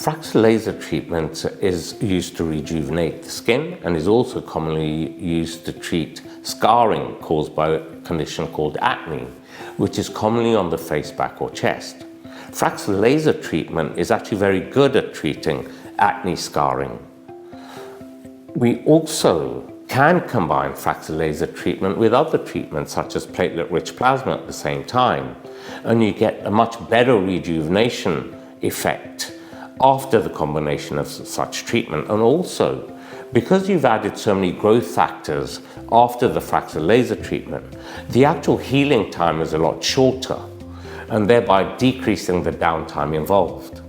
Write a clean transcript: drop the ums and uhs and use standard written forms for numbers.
Fraxel laser treatment is used to rejuvenate the skin and is also commonly used to treat scarring caused by a condition called acne, which is commonly on the face, back or chest. Fraxel laser treatment is actually very good at treating acne scarring. We also can combine Fraxel laser treatment with other treatments such as platelet-rich plasma at the same time, and you get a much better rejuvenation effect after the combination of such treatment. And also, because you've added so many growth factors after the Fraxel laser treatment, the actual healing time is a lot shorter, and thereby decreasing the downtime involved.